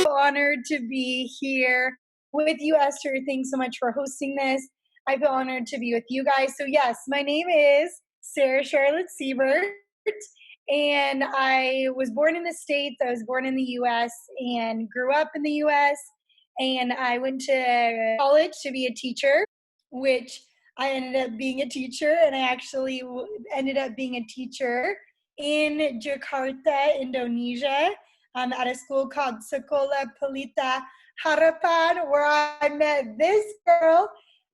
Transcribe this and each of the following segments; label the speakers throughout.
Speaker 1: Honored to be here with you, Esther. Thanks so much for hosting this. I feel honored to be with you guys. So yes, my name is Sarah Seibert, and I was born in the States. I was born in the U.S. and grew up in the U.S. And I went to college to be a teacher, which I ended up being a teacher, and I actually ended up being a teacher in Jakarta, Indonesia, at a school called Sekolah Pelita Harapan, where I met this girl.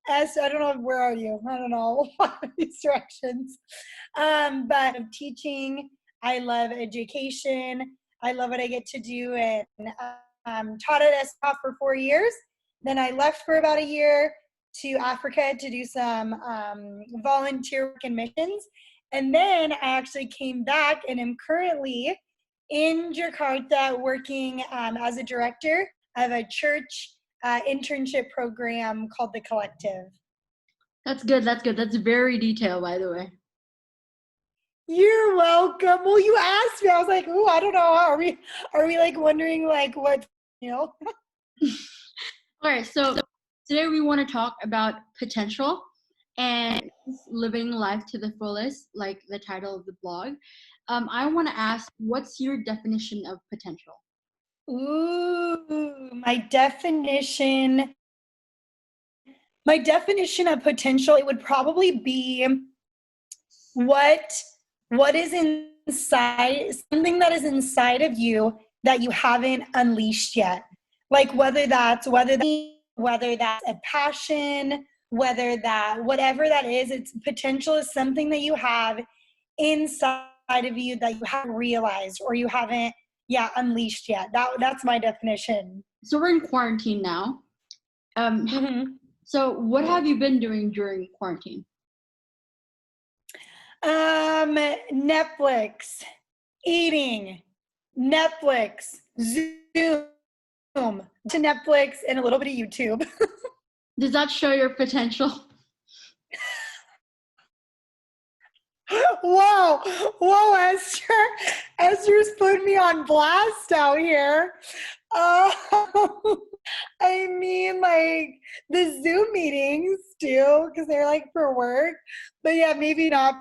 Speaker 1: Esther, I don't know, where are you? I don't know these directions. But I'm teaching. I love education. I love what I get to do, and taught at SPOT for 4 years. Then I left for about a year to Africa to do some volunteer work and missions. And then I actually came back and am currently in Jakarta working as a director of a church internship program called The Collective.
Speaker 2: That's good. That's very detailed, by the way.
Speaker 1: You're welcome. Well, you asked me. I was like, "Ooh, I don't know. Are we like wondering like what, you know?"
Speaker 2: All right. So today we want to talk about potential and living life to the fullest, like the title of the blog. I want to ask, what's your definition of potential?
Speaker 1: Ooh, my definition of potential, it would probably be what is inside, something that is inside of you that you haven't unleashed yet. Like whether that's a passion, whatever that is, it's potential is something that you have inside of you that you haven't realized or you haven't unleashed yet. That's my definition.
Speaker 2: So we're in quarantine now. So what have you been doing during quarantine?
Speaker 1: Netflix, eating, Netflix, Zoom, to Netflix, and a little bit of YouTube.
Speaker 2: Does that show your potential?
Speaker 1: Whoa, Esther. Esther's putting me on blast out here. I mean, like, the Zoom meetings too, because they're like for work. But yeah, maybe not.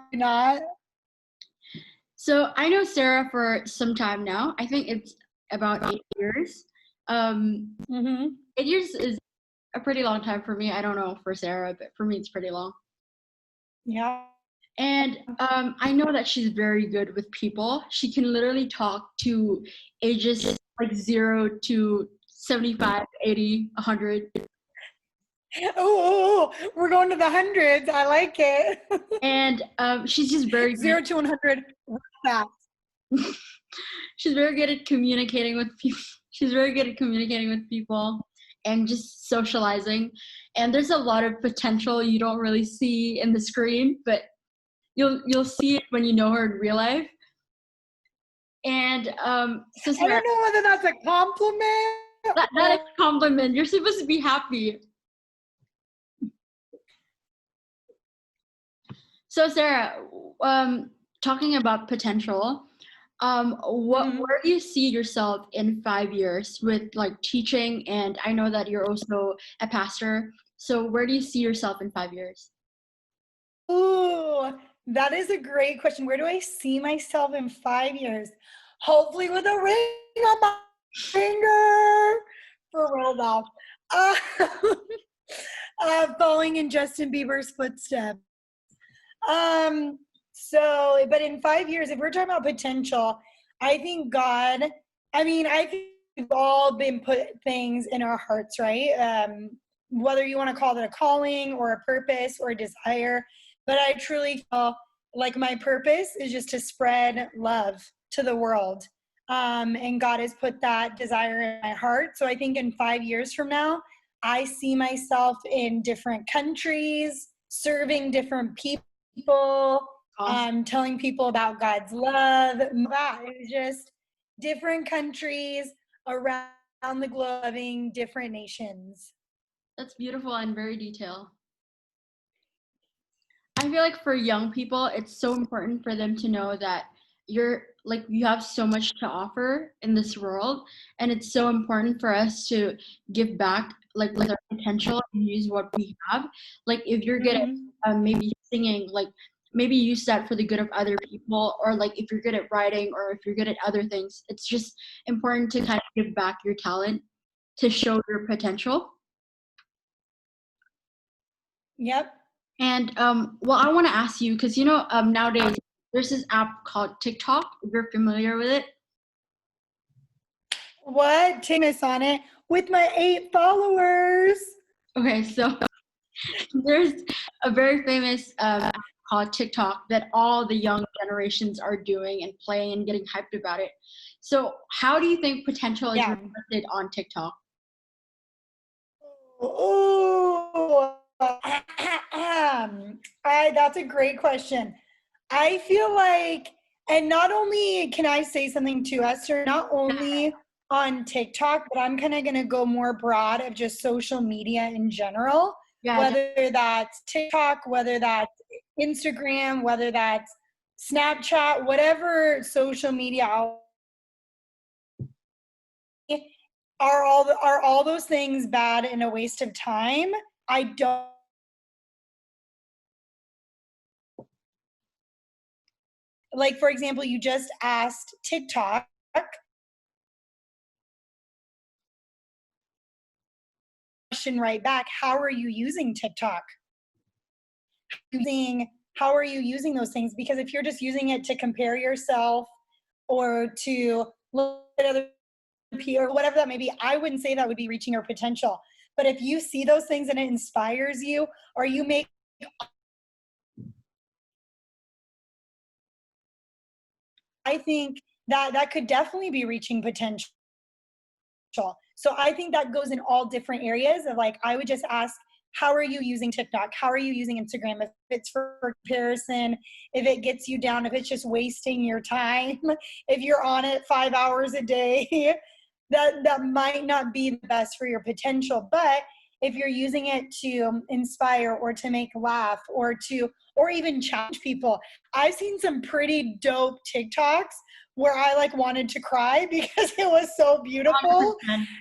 Speaker 2: So I know Sarah for some time now. I think it's about 8 years. 8 years is a pretty long time for me. I don't know for Sarah, but for me it's pretty long.
Speaker 1: Yeah.
Speaker 2: And I know that she's very good with people. She can literally talk to ages like 0 to 75, 80, 100.
Speaker 1: Oh, we're going to the hundreds. I like it.
Speaker 2: And she's just very good.
Speaker 1: 0 to 100 fast.
Speaker 2: She's very good at communicating with people. And just socializing. And there's a lot of potential you don't really see in the screen, but you'll see it when you know her in real life. And so Sarah,
Speaker 1: I don't know whether that's a compliment.
Speaker 2: That is a compliment. You're supposed to be happy. So Sarah, talking about potential, where do you see yourself in 5 years with like teaching? And I know that you're also a pastor. So where do you see yourself in 5 years?
Speaker 1: Ooh, that is a great question. Where do I see myself in 5 years? Hopefully with a ring on my finger. For real though. Following in Justin Bieber's footsteps. But in 5 years, if we're talking about potential, I think we've all been put things in our hearts, right? Whether you want to call it a calling or a purpose or a desire, but I truly feel like my purpose is just to spread love to the world. And God has put that desire in my heart. So I think in 5 years from now, I see myself in different countries, serving different people,
Speaker 2: Awesome.
Speaker 1: Telling people about God's love. It's just different countries around the globe, loving different nations.
Speaker 2: That's beautiful and very detailed. I feel like for young people, it's so important for them to know that you have so much to offer in this world, and it's so important for us to give back like with our potential and use what we have. Like if you're good at maybe singing, like maybe use that for the good of other people, or like if you're good at writing or if you're good at other things, it's just important to kind of give back your talent to show your potential.
Speaker 1: Yep.
Speaker 2: And well, I want to ask you, because nowadays there's this app called TikTok, if you're familiar with it.
Speaker 1: What? Tennis on it with my 8 followers.
Speaker 2: Okay, so there's a very famous app called TikTok that all the young generations are doing and playing and getting hyped about it. So how do you think potential is reflected on TikTok?
Speaker 1: Oh, that's a great question. I feel like, and not only can I say something to Esther, not only on TikTok, but I'm kind of going to go more broad of just social media in general, whether that's TikTok, whether that's Instagram, whether that's Snapchat, whatever social media are all those things bad and a waste of time? I don't. Like, for example, you just asked TikTok. Question right back. How are you using TikTok? How are you using those things? Because if you're just using it to compare yourself or to look at other people or whatever that may be, I wouldn't say that would be reaching your potential. But if you see those things and it inspires you, or you make, I think that could definitely be reaching potential. So I think that goes in all different areas of, like, I would just ask, how are you using TikTok? How are you using Instagram? If it's for comparison, if it gets you down, if it's just wasting your time, if you're on it 5 hours a day, that might not be the best for your potential. But if you're using it to inspire or to make laugh or even challenge people, I've seen some pretty dope TikToks where I like wanted to cry because it was so beautiful.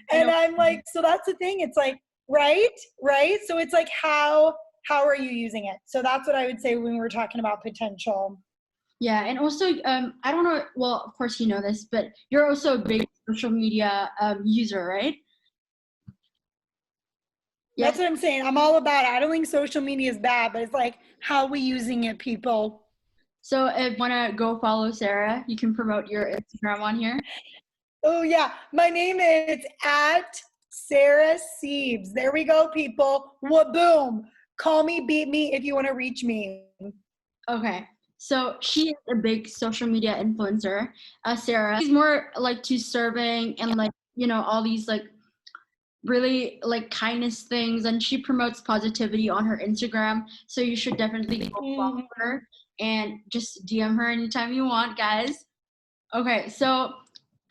Speaker 1: And I'm like, so that's the thing. It's like, right. So it's like, how are you using it? So that's what I would say when we're talking about potential.
Speaker 2: Yeah, and also, I don't know, well, of course you know this, but you're also a big social media user, right?
Speaker 1: That's what I'm saying. I'm all about it. I don't think social media is bad, but it's like, how are we using it, people?
Speaker 2: So if you want to go follow Sarah, you can promote your Instagram on here.
Speaker 1: Oh, yeah. My name is at Sarah Seibert. There we go, people. Boom. Call me, beat me if you want to reach me.
Speaker 2: Okay. So she is a big social media influencer, Sarah. She's more like to serving and like, all these like really like kindness things, and she promotes positivity on her Instagram. So you should definitely go follow her and just DM her anytime you want, guys. Okay, so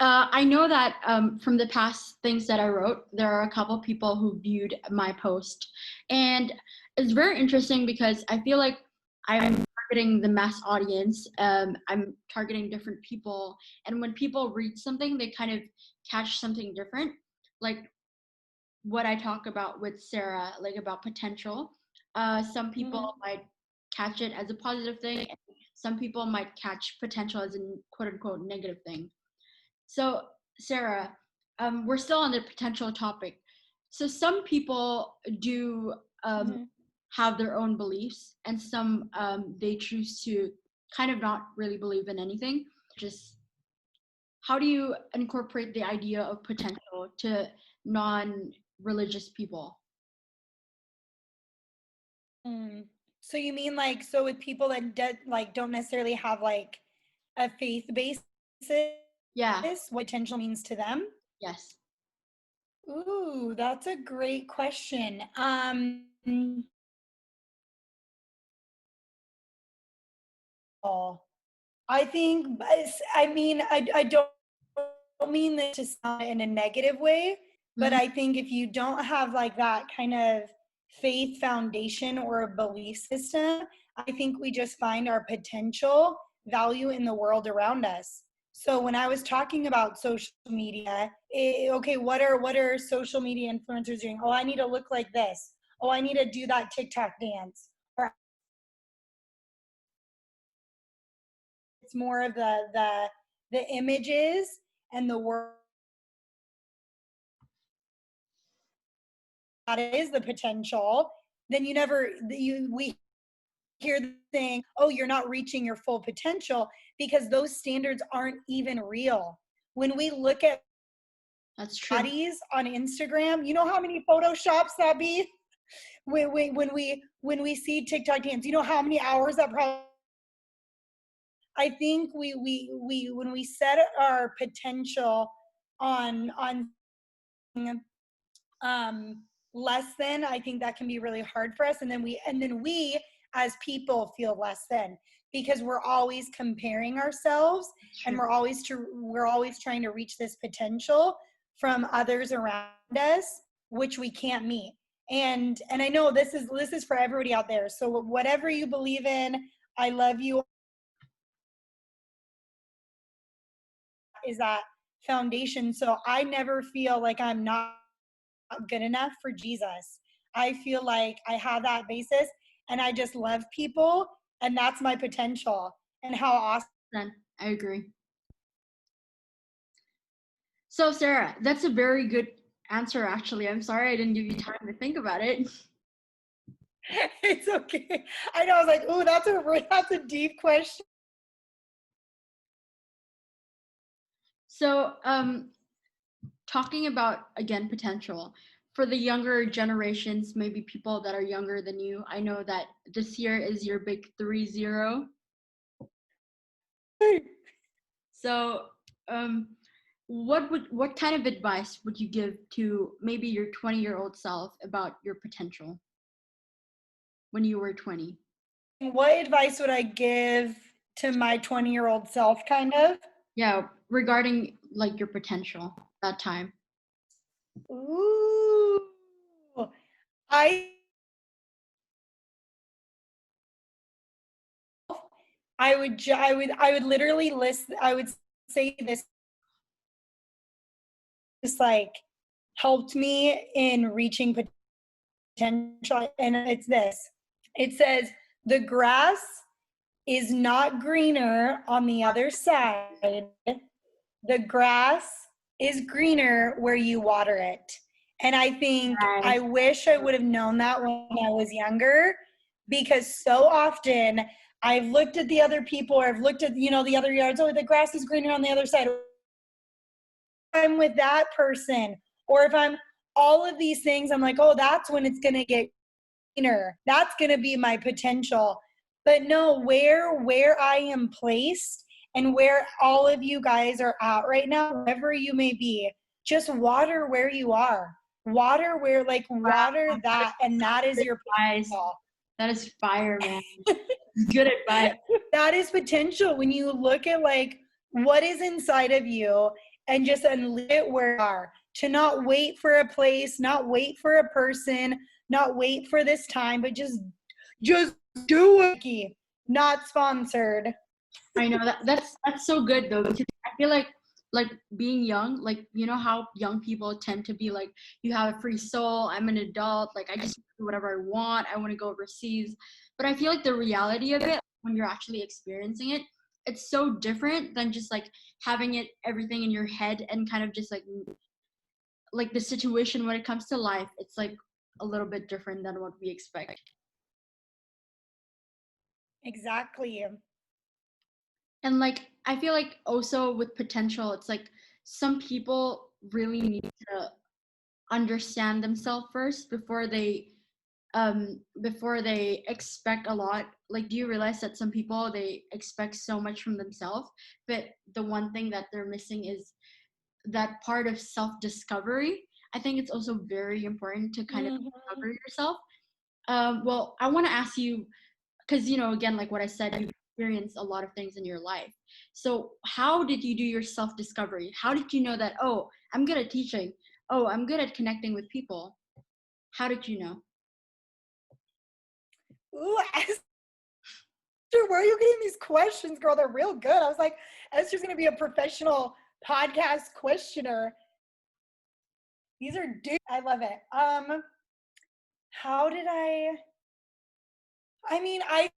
Speaker 2: I know that from the past things that I wrote, there are a couple people who viewed my post. And it's very interesting because I feel like I'm targeting the mass audience. I'm targeting different people. And when people read something, they kind of catch something different. Like what I talk about with Sarah, like about potential. Some people might catch it as a positive thing, and some people might catch potential as a quote unquote negative thing. So, Sarah, we're still on the potential topic. So, some people do have their own beliefs, and some they choose to kind of not really believe in anything. Just how do you incorporate the idea of potential to non-religious people?
Speaker 1: So you mean like, so with people that don't necessarily have like a faith basis?
Speaker 2: Yeah.
Speaker 1: What potential means to them?
Speaker 2: Yes.
Speaker 1: Ooh, that's a great question. I think, I mean, I don't mean this to sound in a negative way, but I think if you don't have like that kind of faith foundation or a belief system, I think we just find our potential value in the world around us. So when I was talking about social media, okay, what are social media influencers doing? Oh, I need to look like this. Oh, I need to do that TikTok dance. Or it's more of the images and the work that is the potential. Then we hear the thing, oh, you're not reaching your full potential, because those standards aren't even real. When we look at
Speaker 2: That's true.
Speaker 1: bodies on Instagram, you know how many photoshops that be? When we see TikTok dance, you know how many hours that probably. I think we when we set our potential on less than, I think that can be really hard for us, and then we as people feel less than, because we're always comparing ourselves, and we're always trying to reach this potential from others around us, which we can't meet. And I know this is for everybody out there, so whatever you believe in, I love you, is that foundation. So I never feel like I'm not good enough for Jesus. I feel like I have that basis, and I just love people, and that's my potential. And how awesome.
Speaker 2: I agree. So Sarah, that's a very good answer actually. I'm sorry I didn't give you time to think about it.
Speaker 1: It's okay. I know, I was like, oh, that's a deep question.
Speaker 2: So talking about, again, potential for the younger generations, maybe people that are younger than you. I know that this year is your big 3-0. So what kind of advice would you give to maybe your 20-year-old self about your potential when you were 20?
Speaker 1: What advice would I give to my 20-year-old self, kind of?
Speaker 2: Yeah, regarding like your potential that time.
Speaker 1: Ooh. I I would literally list, I would say this just like helped me in reaching potential, and it's this. It says the grass is not greener on the other side. The grass is greener where you water it. And I think I
Speaker 2: Nice.
Speaker 1: wish I would have known that when I was younger, because so often I've looked at the other people, or I've looked at, the other yards, oh, the grass is greener on the other side. I'm with that person, or if I'm all of these things, I'm like, oh, that's when it's going to get greener. That's going to be my potential. But no, where I am placed, and where all of you guys are at right now, wherever you may be, just water where you are. Water where, like, water that, and that is your potential.
Speaker 2: That is fire, man. Good advice.
Speaker 1: That is potential. When you look at like what is inside of you, and just unleash it where you are. To not wait for a place, not wait for a person, not wait for this time, but just do it. Not sponsored.
Speaker 2: I know that's so good though, because I feel like being young, like you know how young people tend to be like, you have a free soul, I'm an adult, like I just do whatever I want, I want to go overseas. But I feel like the reality of it, when you're actually experiencing it, it's so different than just like having it everything in your head, and kind of just like the situation when it comes to life, it's like a little bit different than what we expect.
Speaker 1: Exactly.
Speaker 2: And like I feel like also with potential, it's like some people really need to understand themselves first before they expect a lot. Like, do you realize that some people, they expect so much from themselves, but the one thing that they're missing is that part of self-discovery. I think it's also very important to kind of discover yourself. Well, I want to ask you, because again, like what I said, you've experienced a lot of things in your life. So how did you do your self-discovery? How did you know that, oh, I'm good at teaching, oh, I'm good at connecting with people? How did you know?
Speaker 1: Ooh, where are you getting these questions, girl? They're real good. I was like, Esther's going to be a professional podcast questioner. These are dudes. I love it. How did I mean, I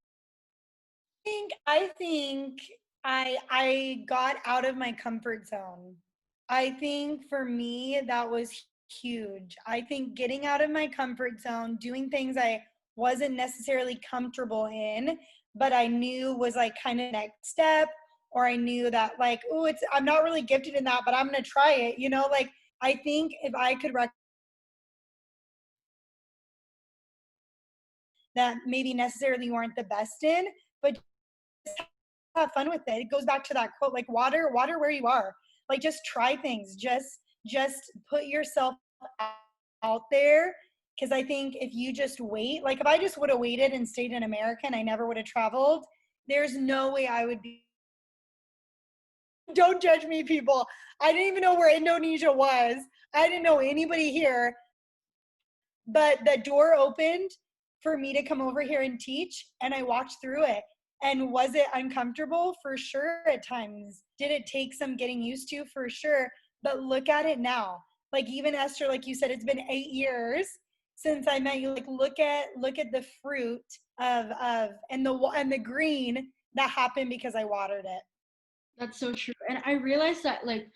Speaker 1: think I got out of my comfort zone. I think for me that was huge. I think getting out of my comfort zone, doing things I wasn't necessarily comfortable in, but I knew was like kind of next step, or I knew that like, oh, it's I'm not really gifted in that, but I'm gonna try it. Like I think if I could that maybe necessarily you aren't the best in, but have fun with it. It goes back to that quote, like water where you are. Like just try things. Just put yourself out there. Because I think if you just wait, like if I just would have waited and stayed in America and I never would have traveled, there's no way I would be. Don't judge me, people. I didn't even know where Indonesia was. I didn't know anybody here. But the door opened for me to come over here and teach, and I walked through it. And was it uncomfortable? For sure at times. Did it take some getting used to? For sure. But look at it now. Like even Esther, like you said, it's been 8 years since I met you. Like look at the fruit of and the green that happened because I watered it.
Speaker 2: That's so true. And I realized that like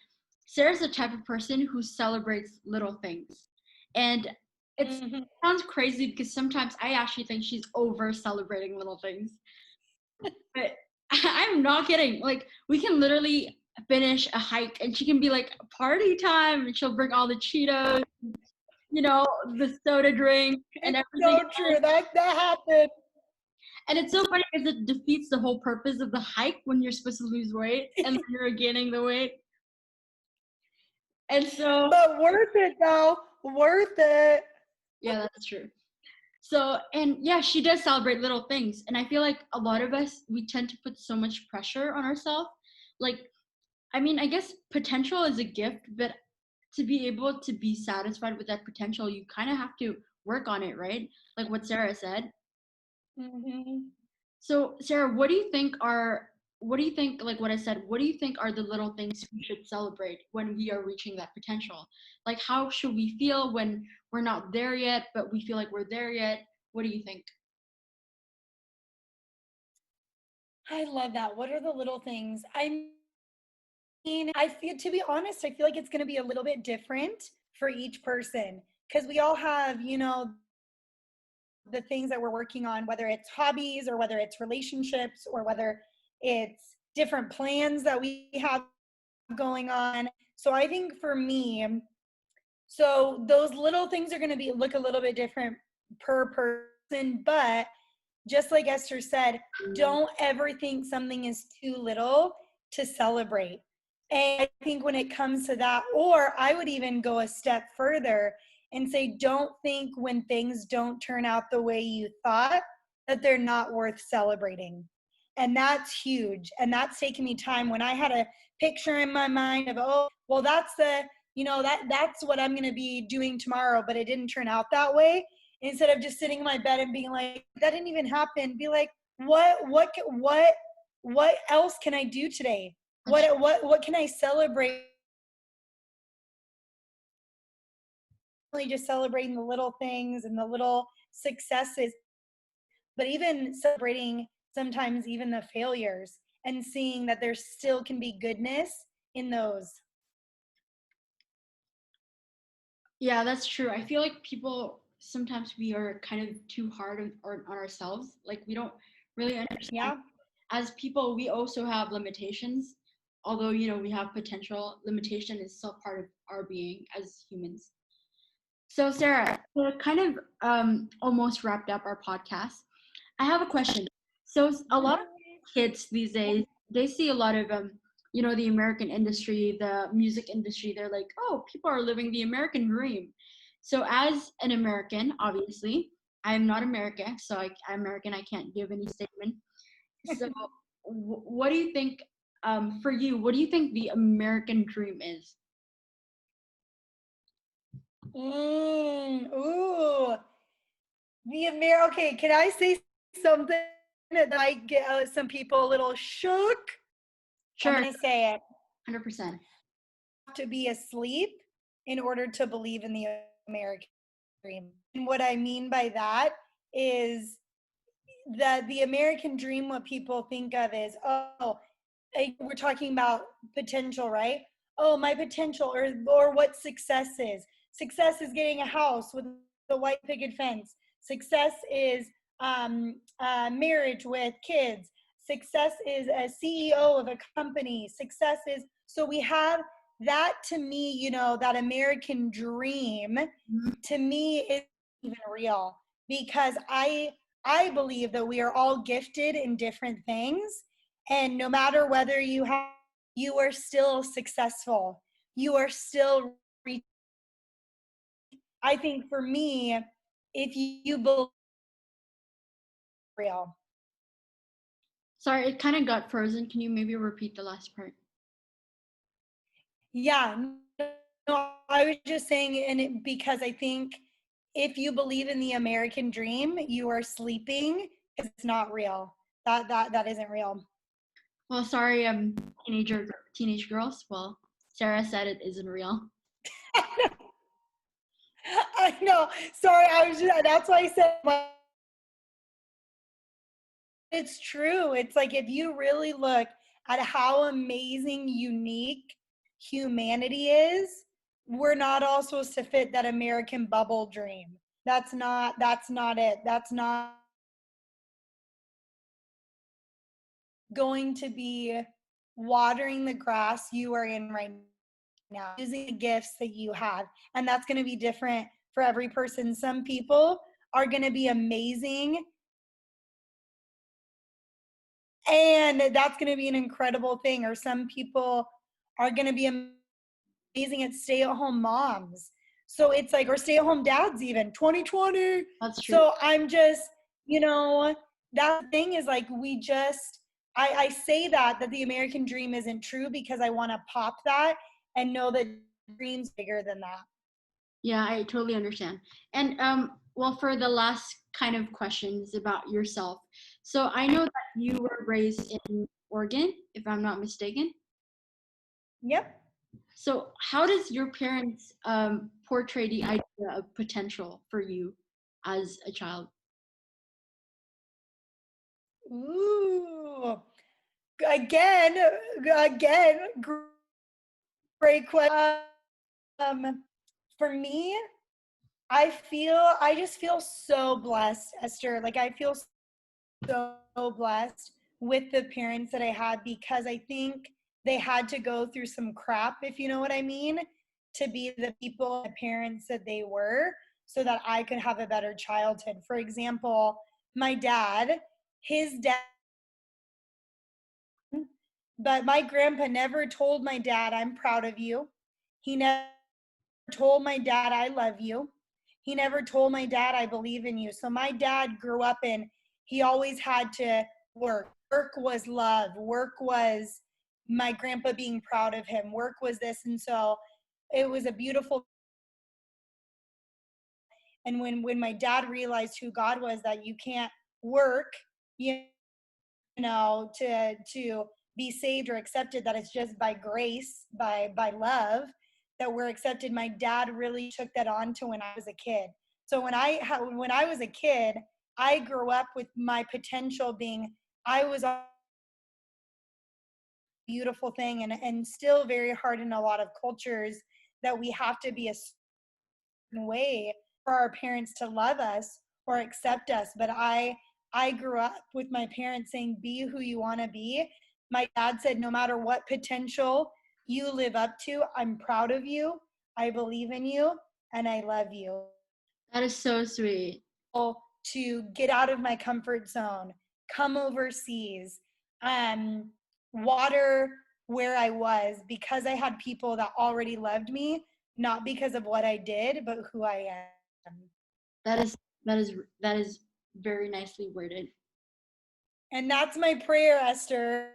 Speaker 2: Sarah's the type of person who celebrates little things. And it sounds crazy because sometimes I actually think she's over celebrating little things. But I'm not kidding. Like we can literally finish a hike and she can be like party time and she'll bring all the Cheetos, the soda drink and everything.
Speaker 1: So true. That happened.
Speaker 2: And it's so funny because it defeats the whole purpose of the hike when you're supposed to lose weight and you're gaining the weight. And so,
Speaker 1: but worth it though. Worth it.
Speaker 2: Yeah, that's true. So, and yeah, she does celebrate little things. And I feel like a lot of us, we tend to put so much pressure on ourselves. Like, I mean, I guess potential is a gift, but to be able to be satisfied with that potential, you kind of have to work on it, right? Like what Sarah said.
Speaker 1: Mm-hmm.
Speaker 2: So, Sarah, what do you think, like what I said, what do you think are the little things we should celebrate when we are reaching that potential? Like, how should we feel when we're not there yet, but we feel like we're there yet? What do you think?
Speaker 1: I love that. What are the little things? I mean, I feel, to be honest, I feel like it's going to be a little bit different for each person because we all have, the things that we're working on, whether it's hobbies or whether it's relationships or whether it's different plans that we have going on. So I think for me, so those little things are going to be look a little bit different per person, but just like Esther said, don't ever think something is too little to celebrate. And I think when it comes to that, or I would even go a step further and say, don't think when things don't turn out the way you thought that they're not worth celebrating. And that's huge. And that's taken me time when I had a picture in my mind of, oh, well, that's that's what I'm going to be doing tomorrow, but it didn't turn out that way. Instead of just sitting in my bed and being like, that didn't even happen, be like, what else can I do today? What can I celebrate? Just celebrating the little things and the little successes, but even celebrating sometimes even the failures and seeing that there still can be goodness in those.
Speaker 2: Yeah, that's true. I feel like people sometimes we are kind of too hard on ourselves. Like we don't really understand.
Speaker 1: Yeah.
Speaker 2: As people, we also have limitations. Although, we have potential, limitation is still part of our being as humans. So, Sarah, to kind of almost wrapped up our podcast, I have a question. So, a lot of kids these days, they see a lot of, the American industry, the music industry. They're like, oh, people are living the American dream. So, as an American, obviously, I'm not American, so I'm American. I can't give any statement. So, what do you think? For you, what do you think the American dream is?
Speaker 1: Ooh. Okay, can I say something? that might get some people a little shook.
Speaker 2: Sure.
Speaker 1: I'm going to say it.
Speaker 2: 100%.
Speaker 1: To be asleep in order to believe in the American dream. And what I mean by that is that the American dream, what people think of is, oh, we're talking about potential, right? Oh, my potential, or what success is. Success is getting a house with a white picket fence. Success is marriage with kids. Success is a CEO of a company. Success is, so we have that. To me, you know, that American dream, to me, is even real, because I believe that we are all gifted in different things, and no matter whether you are still successful. You are still. I think for me, if you believe real.
Speaker 2: Sorry, it kind of got frozen. Can you maybe repeat the last part?
Speaker 1: Yeah, no, I was just saying, and because I think if you believe in the American dream, you are sleeping, because it's not real. That isn't real.
Speaker 2: Well, sorry, teenage girls. Well, Sarah said it isn't real.
Speaker 1: I know. Sorry, that's why I said it's true. It's like, if you really look at how amazing, unique humanity is, we're not all supposed to fit that American bubble dream. That's not it. That's not going to be watering the grass you are in right now, using the gifts that you have. And that's going to be different for every person. Some people are going to be amazing, and that's going to be an incredible thing. Or some people are going to be amazing at stay-at-home moms. So it's like, or stay-at-home dads, even 2020.
Speaker 2: That's true.
Speaker 1: So I'm just, you know, that thing is like, I say that the American dream isn't true, because I want to pop that and know that dream's bigger than that.
Speaker 2: Yeah, I totally understand. And well, for the last kind of questions about yourself. So I know that you were raised in Oregon, if I'm not mistaken.
Speaker 1: Yep.
Speaker 2: So how does your parents portray the idea of potential for you as a child?
Speaker 1: Ooh. Again, great question. For me, I just feel so blessed, Esther. Like, I feel so blessed with the parents that I had, because I think they had to go through some crap, if you know what I mean, to be the people, the parents that they were, so that I could have a better childhood. For example, my dad, his dad, but my grandpa never told my dad, "I'm proud of you." He never told my dad, "I love you." He never told my dad, "I believe in you." So my dad grew up in, he always had to work. Work was love. Work was my grandpa being proud of him. Work was this. And so it was a beautiful. And when my dad realized who God was, that you can't work, you to be saved or accepted, that it's just by grace, by love, that we're accepted. My dad really took that on to when I was a kid. So when I was a kid, I grew up with my potential being, I was a beautiful thing, and still very hard in a lot of cultures, that we have to be a certain way for our parents to love us or accept us. But I grew up with my parents saying, "Be who you want to be." My dad said, "No matter what potential you live up to, I'm proud of you, I believe in you, and I love you."
Speaker 2: That is so sweet.
Speaker 1: To get out of my comfort zone, come overseas, water where I was, because I had people that already loved me, not because of what I did, but who I am.
Speaker 2: That is very nicely worded.
Speaker 1: And that's my prayer, Esther,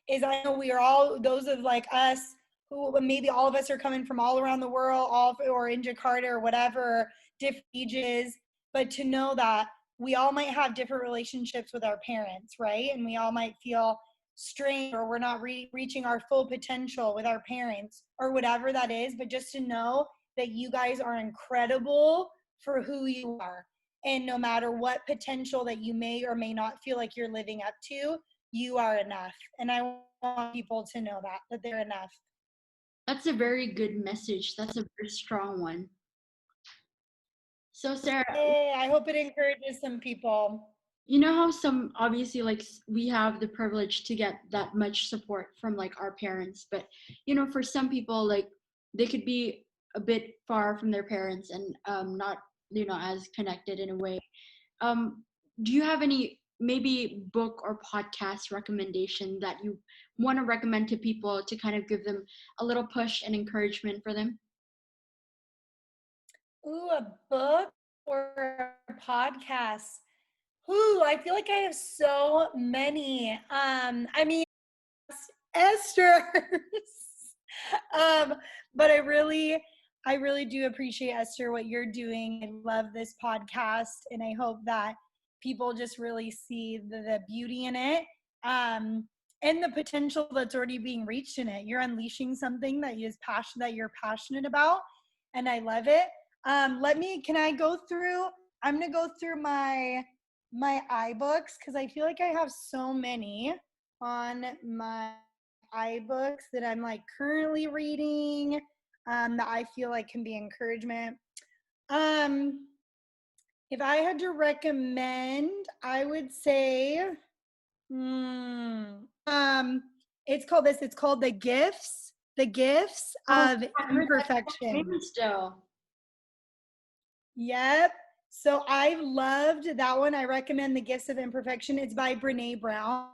Speaker 1: is I know we are all, those of like us, who maybe all of us are coming from all around the world, or in Jakarta or whatever, different ages, but to know that we all might have different relationships with our parents, right? And we all might feel strained, or we're not reaching our full potential with our parents, or whatever that is. But just to know that you guys are incredible for who you are. And no matter what potential that you may or may not feel like you're living up to, you are enough. And I want people to know that they're enough.
Speaker 2: That's a very good message. That's a very strong one. So Sarah,
Speaker 1: Hey, I hope it encourages some people.
Speaker 2: you know how some, obviously, like we have the privilege to get that much support from like our parents, but you know, for some people, like they could be a bit far from their parents and not, you know, as connected in a way. Do you have any maybe book or podcast recommendation that you want to recommend to people to kind of give them a little push and encouragement for them?
Speaker 1: Ooh, a book or a podcast? Ooh, I feel like I have so many. I mean, Esther. But I really do appreciate, Esther, what you're doing. I love this podcast, and I hope that people just really see the beauty in it, and the potential that's already being reached in it. You're unleashing something that you're passionate about, and I love it. Can I go through? I'm gonna go through my iBooks, because I feel like I have so many on my iBooks that I'm like currently reading, that I feel like can be encouragement. If I had to recommend, I would say, it's called The Gifts of Imperfection.
Speaker 2: Still.
Speaker 1: Yep. So I loved that one. I recommend The Gifts of Imperfection. It's by Brene Brown.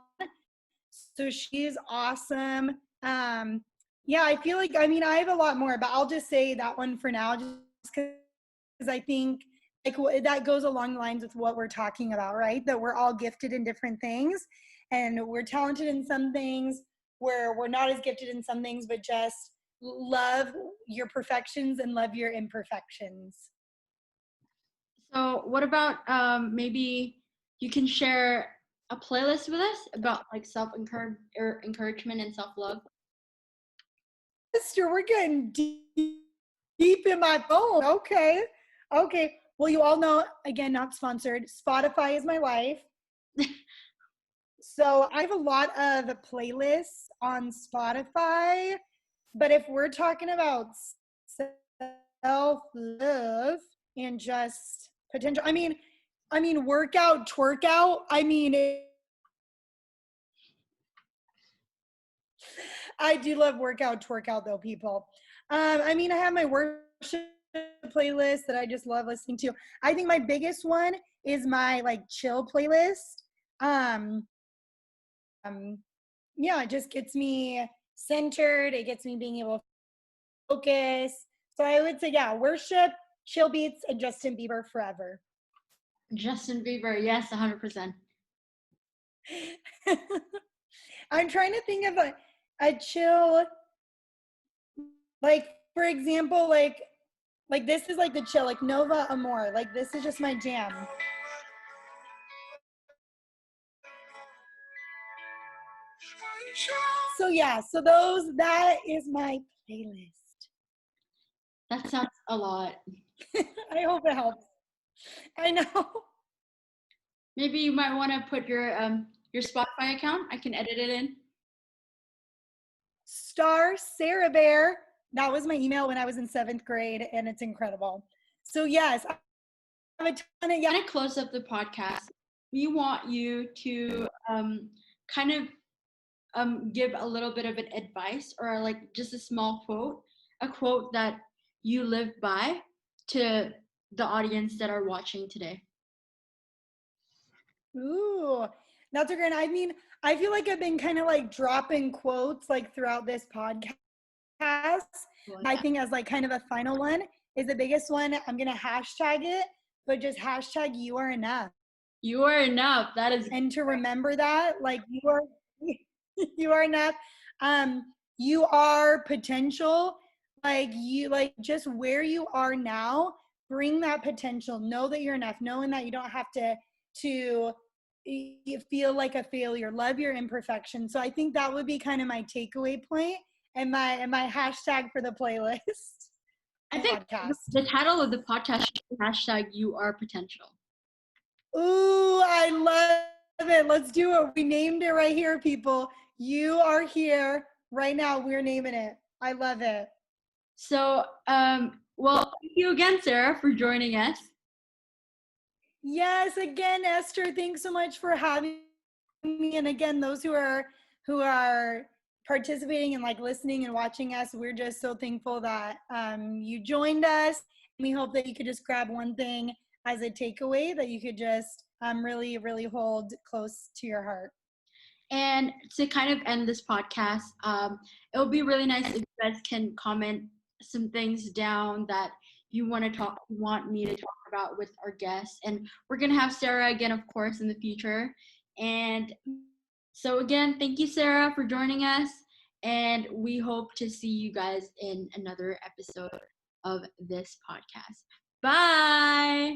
Speaker 1: So she's awesome. Yeah, I feel like, I mean, I have a lot more, but I'll just say that one for now, just because I think like that goes along the lines with what we're talking about, right? That we're all gifted in different things, and we're talented in some things, where we're not as gifted in some things, but just love your perfections and love your imperfections.
Speaker 2: So what about maybe you can share a playlist with us about like encouragement and self-love?
Speaker 1: Esther, we're getting deep in my phone. Okay. Well, you all know, again, not sponsored, Spotify is my life. So I have a lot of playlists on Spotify, but if we're talking about self-love and just potential, I mean, workout, twerk out. I mean, I do love workout, twerk out though, people. I mean, I have my worship playlist that I just love listening to. I think my biggest one is my like chill playlist. Yeah, it just gets me centered. It gets me being able to focus. So I would say, yeah, worship, chill beats, and Justin Bieber forever.
Speaker 2: Justin Bieber, yes, 100%.
Speaker 1: I'm trying to think of a chill, like, for example, like this is like the chill, like Nova Amor. Like this is just my jam. So yeah, so that is my playlist.
Speaker 2: That sounds a lot.
Speaker 1: I hope it helps. I know.
Speaker 2: Maybe you might want to put your Spotify account. I can edit it in.
Speaker 1: Star Sarah Bear. That was my email when I was in 7th grade, and it's incredible. So yes, I have a ton of, yeah.
Speaker 2: Kind of close up the podcast. We want you to kind of give a little bit of an advice, or like just a small quote, a quote that you live by, to the audience that are watching today.
Speaker 1: Ooh, that's a great. I mean, I feel like I've been kind of like dropping quotes like throughout this podcast. I think as like kind of a final one is the biggest one. I'm gonna hashtag it, but just hashtag you are enough.
Speaker 2: You are enough. That is.
Speaker 1: And to remember that, like you are enough. You are potential. Like you, like just where you are now, bring that potential. Know that you're enough. Knowing that you don't have to to you feel like a failure. Love your imperfection. So I think that would be kind of my takeaway point and my hashtag for the playlist.
Speaker 2: I think the title of the podcast should be hashtag You Are Potential.
Speaker 1: Ooh, I love it. Let's do it. We named it right here, people. You are here right now. We're naming it. I love it.
Speaker 2: So, well, thank you again, Sarah, for joining us.
Speaker 1: Yes, again, Esther, thanks so much for having me. And again, those who are participating and like listening and watching us, we're just so thankful that you joined us. We hope that you could just grab one thing as a takeaway that you could just really, really hold close to your heart.
Speaker 2: And to kind of end this podcast, it would be really nice if you guys can comment some things down that you want me to talk about with our guests. And we're gonna have Sarah again, of course, in the future. And so again, thank you, Sarah, for joining us. And we hope to see you guys in another episode of this podcast. Bye.